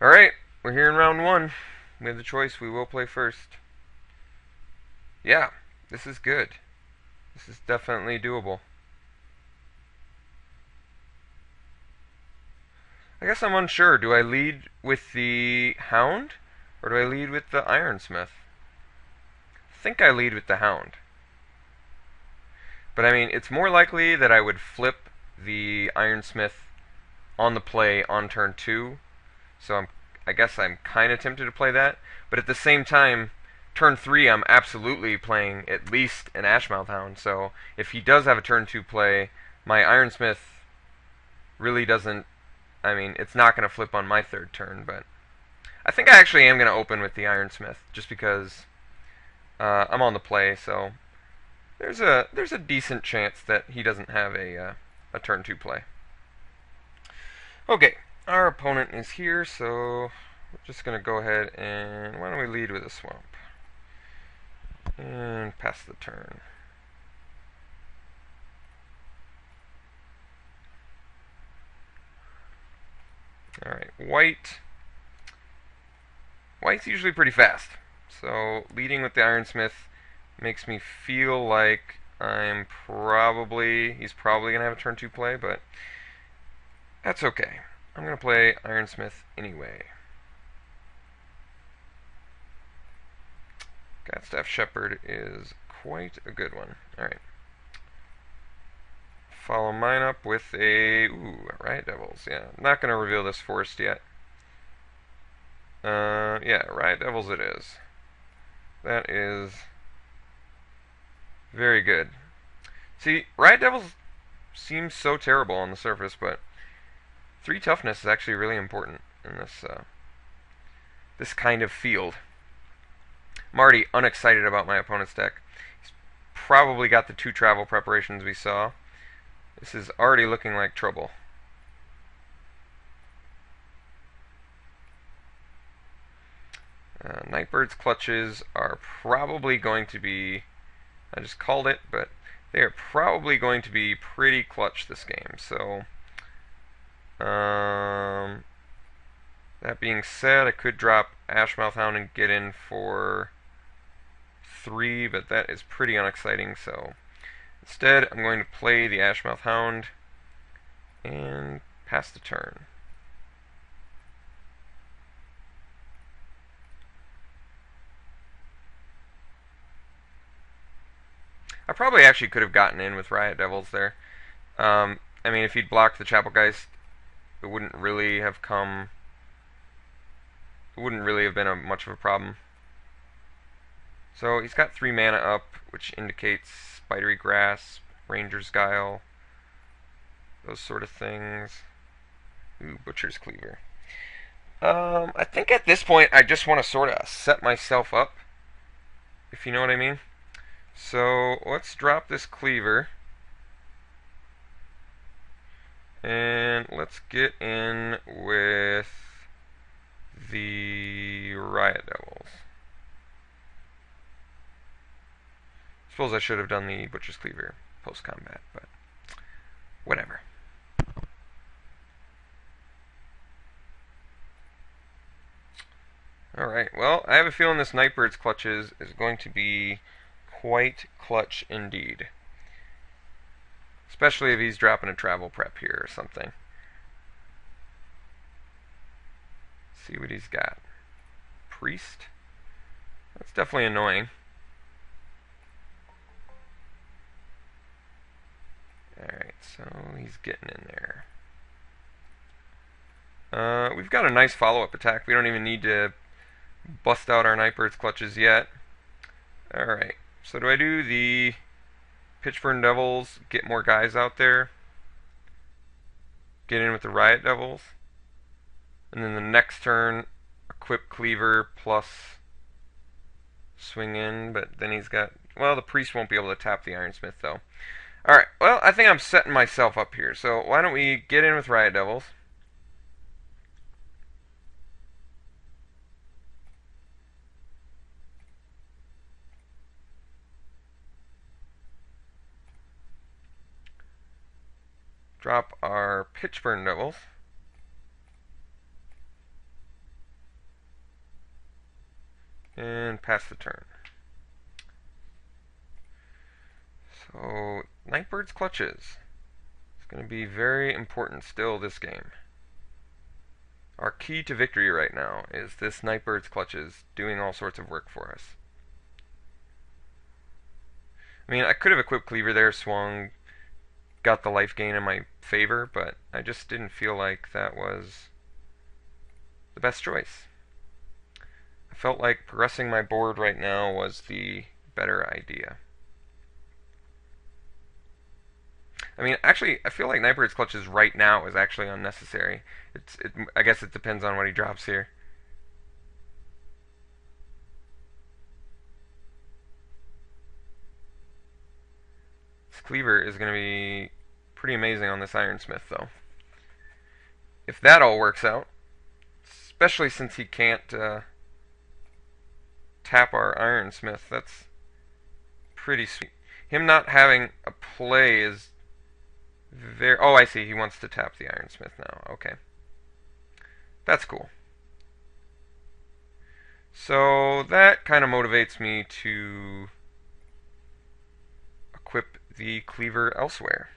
Alright, we're here in round one. We have the choice. We will play first. Yeah, this is good. This is definitely doable. I guess I'm unsure. Do I lead with the Hound? Or do I lead with the Ironsmith? I think I lead with the Hound. But I mean, it's more likely that I would flip the Ironsmith on the play on turn 2. So I guess I'm kind of tempted to play that. But at the same time, turn 3 I'm absolutely playing at least an Ashmouth Hound. So if he does have a turn 2 play, my Ironsmith really doesn't... I mean, it's not going to flip on my third turn, but I think I actually am going to open with the Ironsmith just because I'm on the play, so there's a decent chance that he doesn't have a turn 2 play. Okay, our opponent is here, so we're just going to go ahead and why don't we lead with a swamp and pass the turn. Alright, White's usually pretty fast, so leading with the Ironsmith makes me feel like he's probably going to have a turn 2 play, but that's okay. I'm going to play Ironsmith anyway. Godstaff Shepherd is quite a good one. Alright. Follow mine up with a Riot Devils. Yeah, I'm not going to reveal this forest yet. Yeah, Riot Devils it is. That is very good. See, Riot Devils seems so terrible on the surface, but 3 toughness is actually really important in this kind of field. I'm already unexcited about my opponent's deck. He's probably got the 2 travel preparations we saw. This is already looking like trouble. Nightbird's clutches are probably going to be... I just called it, but they are probably going to be pretty clutch this game. So, that being said, I could drop Ashmouth Hound and get in for 3, but that is pretty unexciting. So, instead, I'm going to play the Ashmouth Hound and pass the turn. I probably actually could have gotten in with Riot Devils there. I mean, if he'd blocked the Chapelgeist, it wouldn't really have come... It wouldn't really have been much of a problem. So he's got 3 mana up, which indicates Spidery Grasp, Ranger's Guile, those sort of things. Ooh, Butcher's Cleaver. I think at this point I just want to sort of set myself up, if you know what I mean. So let's drop this Cleaver, and let's get in with the Riot Devils. Suppose I should have done the Butcher's Cleaver post-combat, but whatever. Alright, well, I have a feeling this Nightbird's Clutches is going to be quite clutch indeed. Especially if he's dropping a travel prep here or something. Let's see what he's got. Priest? That's definitely annoying. Alright, so he's getting in there. We've got a nice follow-up attack. We don't even need to bust out our Nightbird's Clutches yet. Alright, so do I do the Pitchburn Devils, get more guys out there, get in with the Riot Devils, and then the next turn, equip Cleaver plus swing in, but then he's got... Well, the Priest won't be able to tap the Ironsmith, though. Alright, well, I think I'm setting myself up here, so why don't we get in with Riot Devils. Drop our Pitchburn Devils. and pass the turn. So, Nightbird's Clutches. It's going to be very important still this game. Our key to victory right now is this Nightbird's Clutches doing all sorts of work for us. I mean, I could have equipped Cleaver there, swung, got the life gain in my favor, but I just didn't feel like that was the best choice. I felt like progressing my board right now was the better idea. I mean, actually, I feel like Nightbird's Clutches right now is actually unnecessary. I guess it depends on what he drops here. This Cleaver is going to be pretty amazing on this Ironsmith, though. If that all works out, especially since he can't tap our Ironsmith, that's pretty sweet. Him not having a play is very... Oh, I see. He wants to tap the Ironsmith now. Okay. That's cool. So that kind of motivates me to equip the Cleaver elsewhere.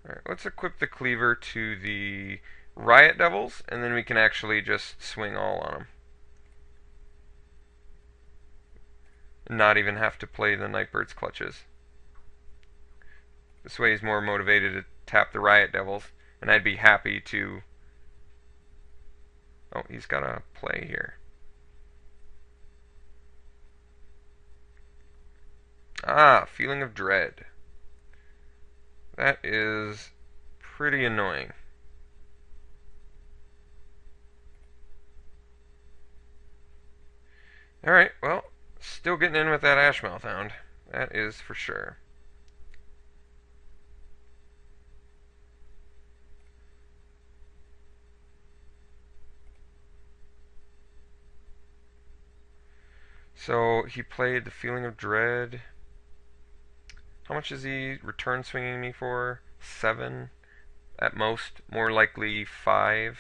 Alright, let's equip the Cleaver to the Riot Devils, and then we can actually just swing all on them. Not even have to play the Nightbird's Clutches. This way he's more motivated to tap the Riot Devils, and I'd be happy to... Oh, he's got a play here. Ah, Feeling of Dread. That is pretty annoying. Alright, well, still getting in with that Ashmouth Hound. That is for sure. So he played the Feeling of Dread. How much is he return swinging me for? 7 at most, more likely 5.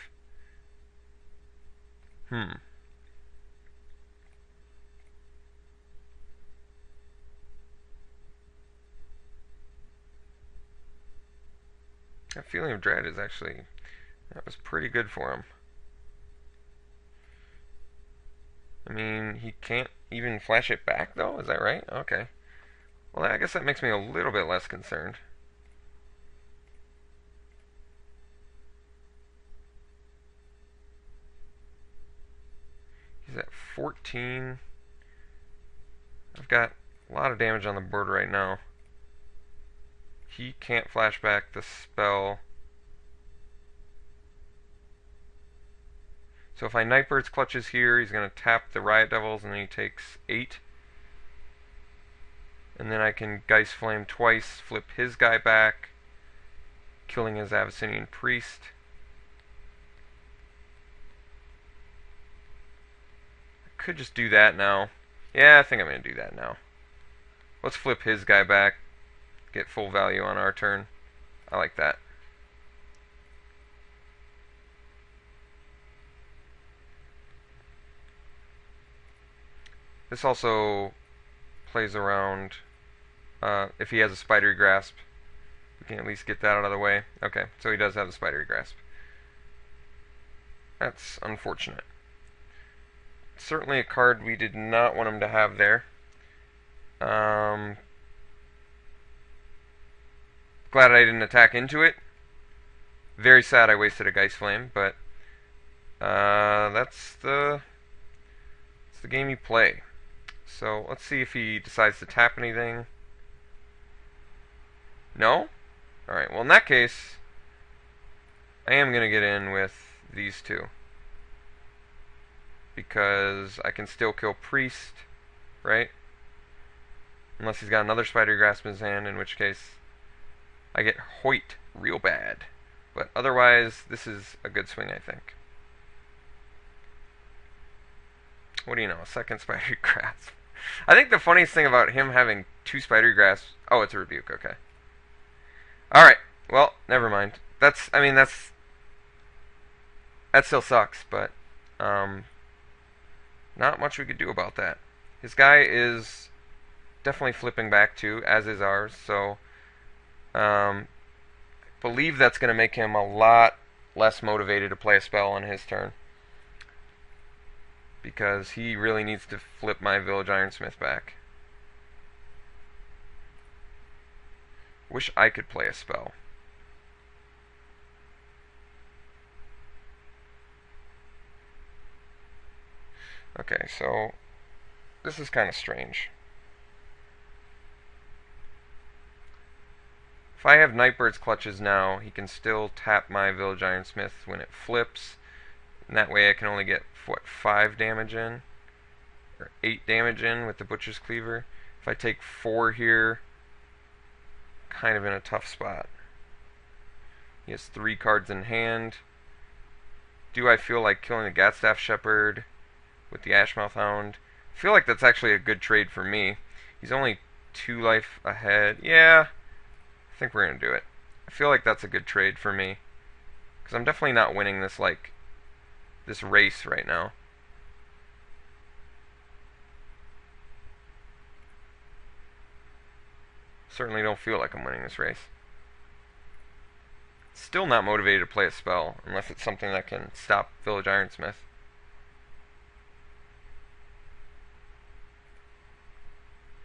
That Feeling of Dread is actually, that was pretty good for him. I mean, he can't even flash it back though, is that right? Okay. Well, I guess that makes me a little bit less concerned. He's at 14. I've got a lot of damage on the board right now. He can't flash back the spell. So if I Nightbird's Clutches here, he's going to tap the Riot Devils, and then he takes 8. And then I can Geist Flame twice, flip his guy back, killing his Abyssinian Priest. I could just do that now. Yeah, I think I'm going to do that now. Let's flip his guy back, get full value on our turn. I like that. This also plays around if he has a Spidery Grasp. We can at least get that out of the way. Okay, so he does have the Spidery Grasp. That's unfortunate. Certainly a card we did not want him to have there. Glad I didn't attack into it. Very sad I wasted a Geist Flame, but that's the game you play. So let's see if he decides to tap anything. No? Alright, well in that case, I am going to get in with these two. Because I can still kill Priest, right? Unless he's got another Spidery Grasp in his hand, in which case I get Hoyt real bad. But otherwise, this is a good swing, I think. What do you know? A second Spidery Grasp. I think the funniest thing about him having 2 Spidery Grasps... Oh, it's a Rebuke, okay. Alright, well, never mind. I mean, that still sucks, but um, not much we could do about that. His guy is definitely flipping back too, as is ours. So, believe that's going to make him a lot less motivated to play a spell on his turn, because he really needs to flip my Village Ironsmith back. Wish I could play a spell. Okay, so this is kind of strange. If I have Nightbird's Clutches now, he can still tap my Village Ironsmith when it flips, and that way I can only get, what, 5 damage in? Or 8 damage in with the Butcher's Cleaver. If I take 4 here, kind of in a tough spot. He has 3 cards in hand. Do I feel like killing the Gatstaff Shepherd with the Ashmouth Hound? I feel like that's actually a good trade for me. He's only 2 life ahead. Yeah, I think we're going to do it. I feel like that's a good trade for me, because I'm definitely not winning this, like, this race right now. Certainly don't feel like I'm winning this race. Still not motivated to play a spell, unless it's something that can stop Village Ironsmith.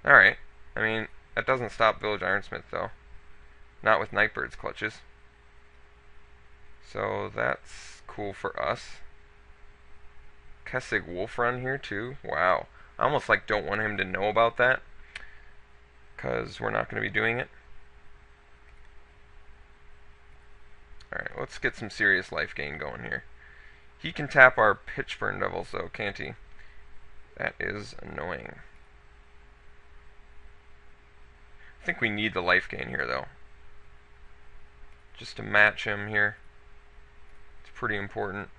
Alright, I mean, that doesn't stop Village Ironsmith, though. Not with Nightbird's Clutches. So that's cool for us. Kessig Wolf Run here, too. Wow. I almost, like, don't want him to know about that, because we're not going to be doing it. Alright, let's get some serious life gain going here. He can tap our Pitchburn Devils, though, can't he? That is annoying. I think we need the life gain here, though. Just to match him here. It's pretty important.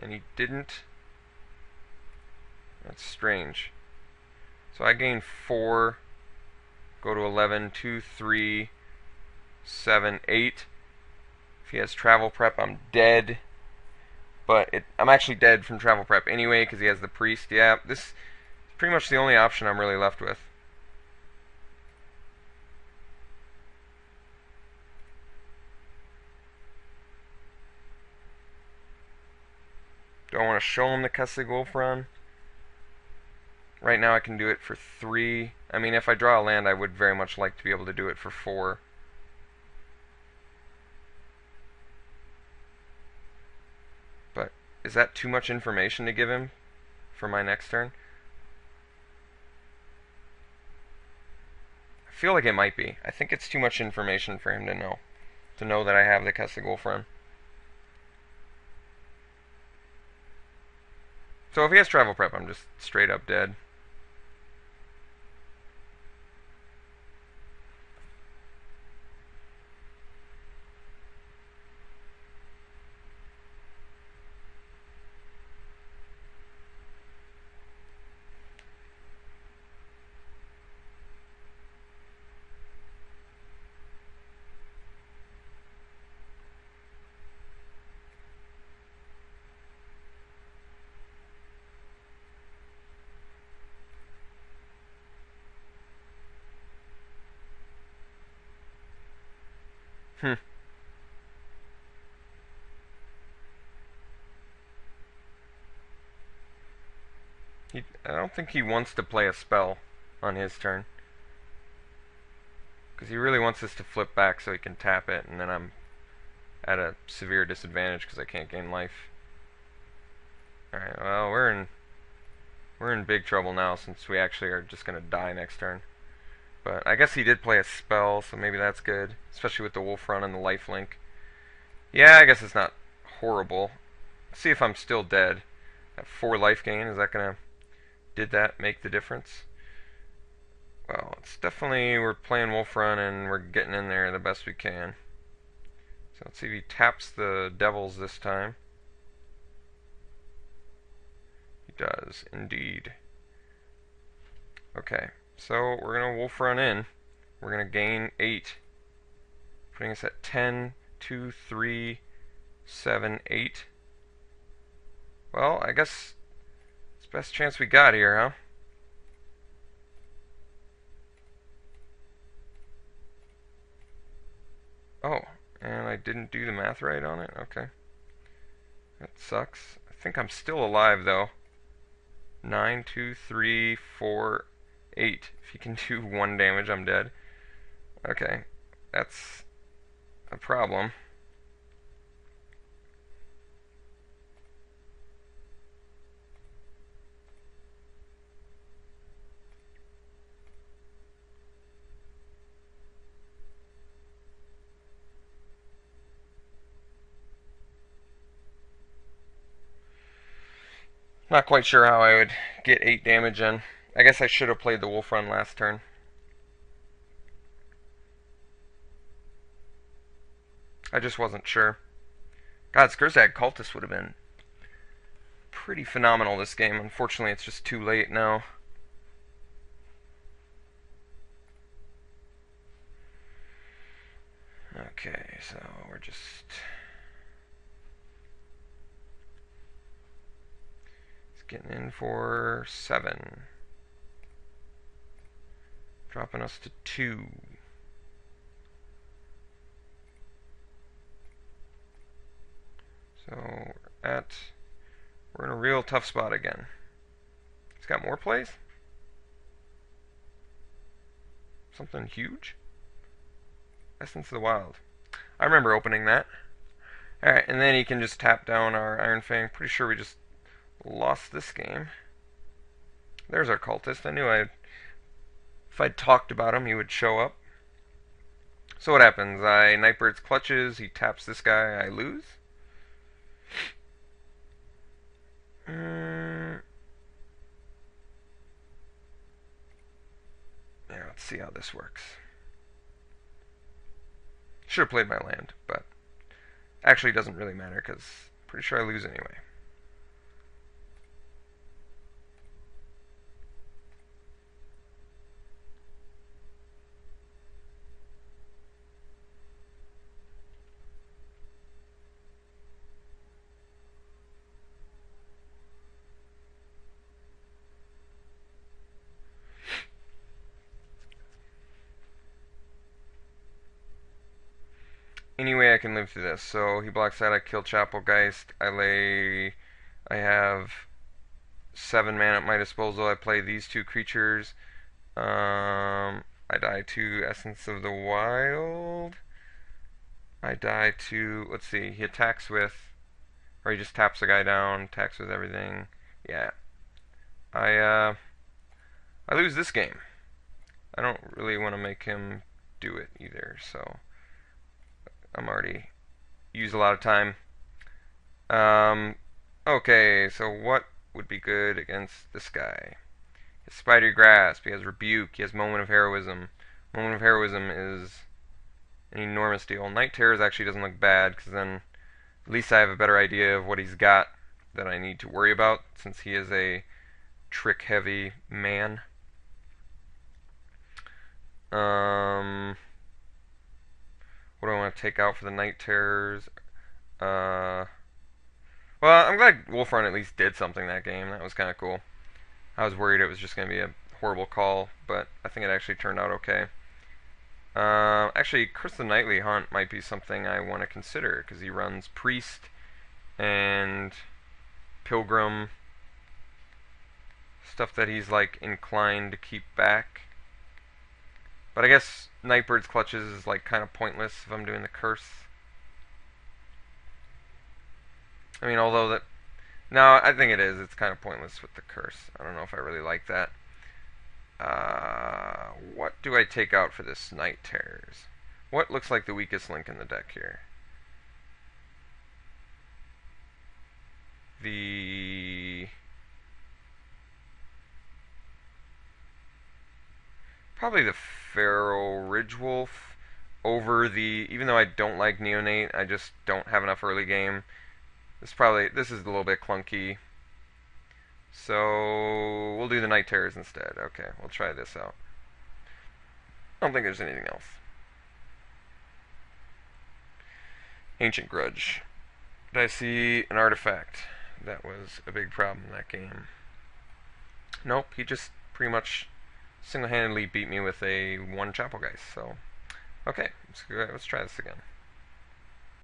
And he didn't. That's strange. So I gain 4, go to 11, 2, 3, 7, 8. If he has Travel Prep, I'm dead. But I'm actually dead from Travel Prep anyway, because he has the Priest. Yeah, this is pretty much the only option I'm really left with. Do I want to show him the Kessig Wolf Run? Right now I can do it for 3. I mean, if I draw a land, I would very much like to be able to do it for 4. But is that too much information to give him for my next turn? I feel like it might be. I think it's too much information for him to know. To know that I have the Kessig Wolf Run. So if he has Travel Prep, I'm just straight up dead. I don't think he wants to play a spell on his turn, because he really wants this to flip back so he can tap it, and then I'm at a severe disadvantage because I can't gain life. Alright, well, we're in big trouble now, since we actually are just going to die next turn. But I guess he did play a spell, so maybe that's good, especially with the Wolf Run and the lifelink. Yeah, I guess it's not horrible. Let's see if I'm still dead. At 4 life gain, is that going to... Did that make the difference? Well, it's definitely, we're playing Wolf Run and we're getting in there the best we can. So let's see if he taps the devils this time. He does, indeed. Okay, so we're going to Wolf Run in. We're going to gain 8. Putting us at 10, 2, 3, 7, 8. Well, I guess it's the best chance we got here, huh? Oh, and I didn't do the math right on it? Okay. That sucks. I think I'm still alive, though. 9, 2, 3, 4, 8. If you can do 1 damage, I'm dead. Okay. That's a problem. Not quite sure how I would get 8 damage in. I guess I should have played the Wolf Run last turn. I just wasn't sure. God, Skurzag Cultist would have been pretty phenomenal this game. Unfortunately, it's just too late now. Okay, so we're just... getting in for 7. Dropping us to 2. So we're in a real tough spot again. He's got more plays? Something huge? Essence of the Wild. I remember opening that. Alright, and then he can just tap down our Iron Fang. Pretty sure we just lost this game. There's our cultist. I knew if I'd talked about him, he would show up. So what happens? Nightbird's clutches, he taps this guy, I lose. Yeah, let's see how this works. Should have played my land, but actually it doesn't really matter because pretty sure I lose anyway. Anyway, I can live through this. So he blocks that. I kill Chapelgeist. I have 7 mana at my disposal. I play these 2 creatures. I die to Essence of the Wild. I die to, let's see, he attacks with, or he just taps the guy down, attacks with everything. Yeah. I lose this game. I don't really want to make him do it either, so I'm already used a lot of time. Okay, so what would be good against this guy? He has Spidery Grasp, he has Rebuke, he has Moment of Heroism. Moment of Heroism is an enormous deal. Night Terrors actually doesn't look bad, because then at least I have a better idea of what he's got that I need to worry about, since he is a trick-heavy man. What do I want to take out for the Night Terrors? Well, I'm glad Wolf Run at least did something that game. That was kind of cool. I was worried it was just going to be a horrible call, but I think it actually turned out okay. Actually, Chris the Nightly Hunt might be something I want to consider, because he runs Priest and Pilgrim. Stuff that he's, like, inclined to keep back. But I guess Nightbird's Clutches is, like, kind of pointless if I'm doing the Curse. I mean, although that... No, I think it is. It's kind of pointless with the Curse. I don't know if I really like that. What do I take out for this Night Terrors? What looks like the weakest link in the deck here? Probably the Feral Ridgewolf over the, even though I don't like Neonate, I just don't have enough early game. This is a little bit clunky. So we'll do the Night Terrors instead. Okay, we'll try this out. I don't think there's anything else. Ancient Grudge. Did I see an artifact? That was a big problem in that game. Nope, he just pretty much single-handedly beat me with a 1 Chapel Geist. So, okay, let's try this again.